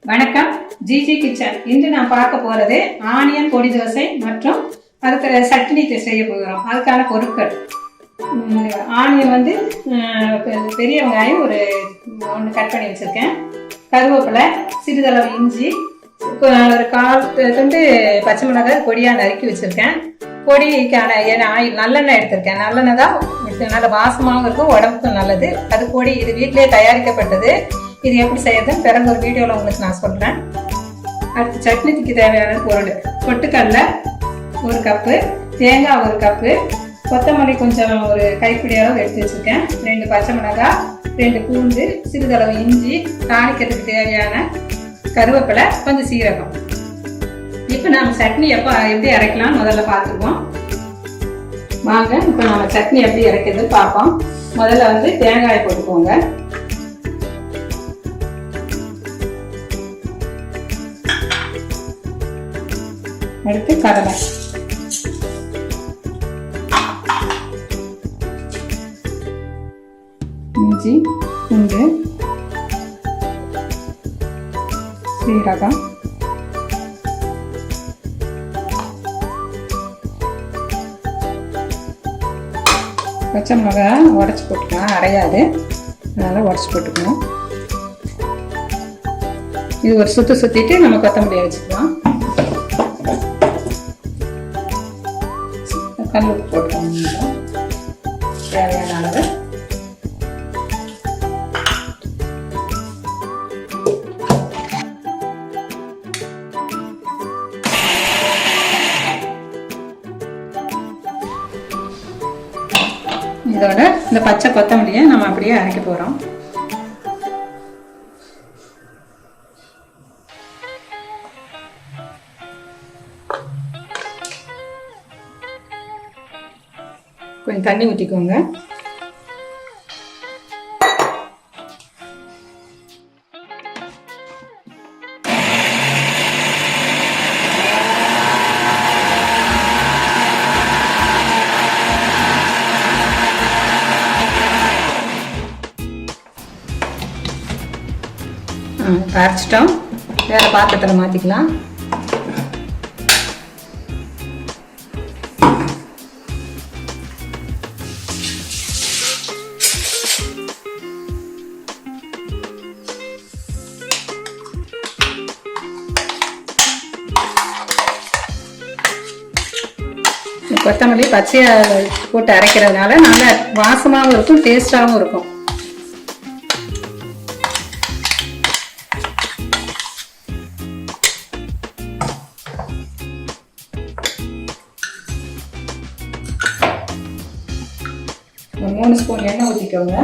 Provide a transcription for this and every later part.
வணக்கம், GG kitchen. இன்று நான் பார்க்க போகிறது ஆனியன் பொடி தோசை மற்றும் அதுக்கு சட்னி செய்ய போகிறோம். அதுக்கான பொருட்கள்: ஆனியன் வந்து பெரிய வெங்காயம் ஒரு ஒன்று கட் பண்ணி வச்சுருக்கேன், கருவேப்பிலை, சிறிதளவு இஞ்சி, ஒரு 1/4 துண்டு பச்சை மிளகாய் பொடியாக நறுக்கி வச்சுருக்கேன். பொடிக்கான ஆயில் நல்லெண்ணெய் எடுத்திருக்கேன். நல்லெண்ணெய் தான் நல்ல வாசமாகவும் இருக்கும், உடம்புக்கும் நல்லது. அது பொடி, இது வீட்டிலே தயாரிக்கப்பட்டது. இது எப்படி செய்யறதுன்னு பிறகு ஒரு வீடியோவில் உங்களுக்கு நான் சொல்கிறேன். அடுத்து சட்னிக்கு தேவையான பொருள்: பொட்டுக்கடலை 1 கப்பு, தேங்காய் 1 கப்பு, கொத்தமல்லி கொஞ்சம் ஒரு கைப்பிடி அளவு எடுத்து வச்சுருக்கேன், 2 பச்சை மிளகாய், 2 பூண்டு, சிறிதளவு இஞ்சி, தாளிக்கிறதுக்கு தேவையான கருவேப்பிலை, கொஞ்சம் சீரகம். இப்போ நம்ம சட்னி எப்படி அரைக்கலாம் முதல்ல பார்த்துக்குவோம். வாங்க, இப்போ நம்ம சட்னி எப்படி அரைக்கிறது பார்ப்போம். முதல்ல வந்து தேங்காயை போட்டுக்கோங்க. அடுத்து கடலை, இஞ்சி, பூண்டு, சீரகம், பச்சை மிளகாய் உடச்சி போட்டுக்கலாம், அரையாது, அதனால் உடச்சி போட்டுக்கணும். இது ஒரு சுற்றிட்டு நம்ம கொத்தமல்லியை வச்சுக்கலாம். கல் உப்பு போட்டுக்கோங்க தேவையான அளவு. இதோட இந்த பச்சை கொத்தமல்லியை நம்ம அப்படியே அரைக்க போகிறோம். கொஞ்சம் தண்ணி ஊற்றிக்கோங்க. அரைச்சிட்டோம். வேறு பாத்திரத்தில் மாற்றிக்கலாம். கொத்தமல்லி பச்சையாக போட்டு அரைக்கிறதுனால நல்ல வாசமாகவும் இருக்கும், டேஸ்டாகவும் இருக்கும். ஒரு 3 ஸ்பூன் எண்ணெய் ஊற்றிக்கோங்க.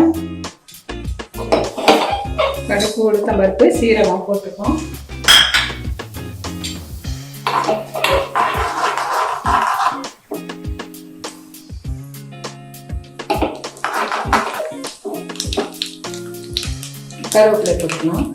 கடுகு, உளுத்தம் பருப்பு, சீரகம் போட்டுக்கோம். கருவேப்பிலை போட்டுக்கணும்.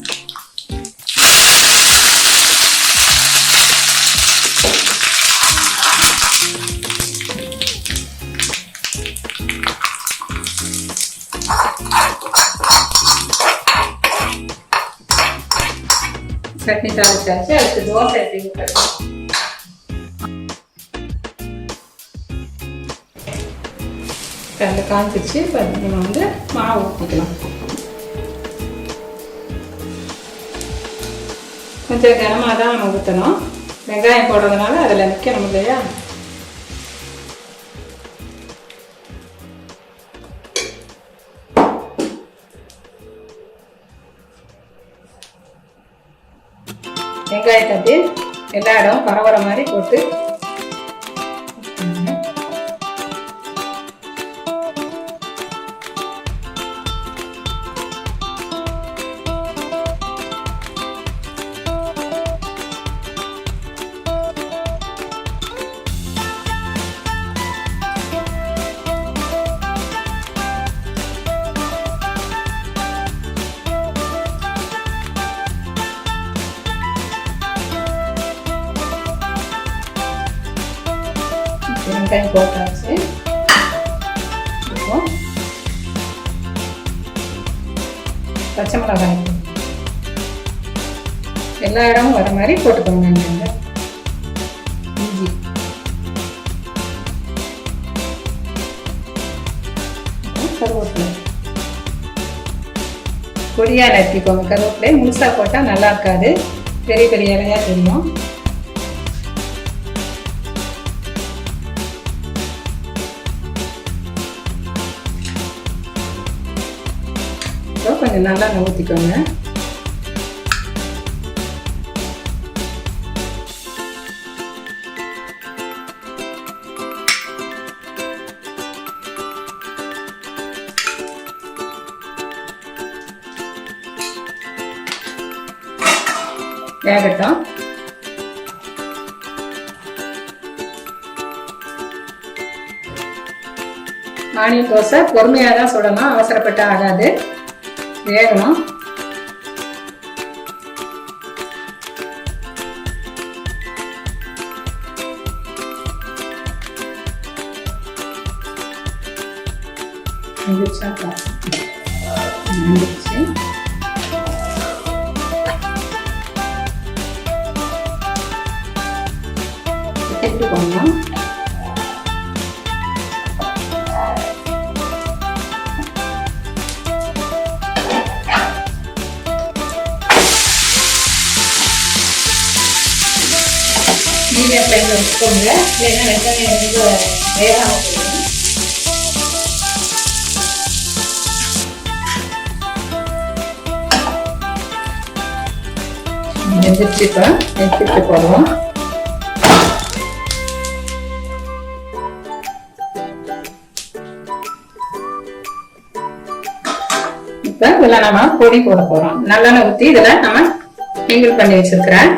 சட்னி தாளிச்சாச்சு. அதுக்கு தோசை எப்படி ஊற்றணும். கல்ல காய்ச்சிச்சு. இப்போ நம்ம வந்து மாவு ஊற்றிக்கலாம். கொஞ்சம் கனமாக தான் நம்ம ஊற்றணும். வெங்காயம் போடுறதுனால அதில் நிற்கணும் இல்லையா. வெங்காயத்தை அப்படி எல்லா இடம் பரவற மாதிரி போட்டு வெங்காயம் போட்டாச்சு. இப்போ பச்சை மிளகாய் எல்லா இடமும் வர மாதிரி போட்டுக்கோங்க. இஞ்சி கருவேப்பிலை பொடியா நறுக்கிக்கோங்க. கருவேப்பிலை முழுசா போட்டா நல்லா இருக்காது, பெரிய பெரிய இலையா தெரியும். கொஞ்சம் நல்லா ஊற்றிக்கோங்க. வேகட்டும். ஆனியன் தோசை பொறுமையாக தான் சுடணும், அவசரப்பட்டு ஆகாது, வேகணும். போடலாம். மீடியம் ஃப்ளேம்ல வச்சுக்கோங்க, இல்லைன்னா வெங்காயம் ரொம்ப வேகாம போயிடும். எடுத்துட்டு போடுவோம். இப்ப இதுல நம்ம பொடி போட போறோம். நல்லெண்ணெய் ஊத்தி இதுல நம்ம மிங்கிள் பண்ணி வச்சிருக்கிறேன்.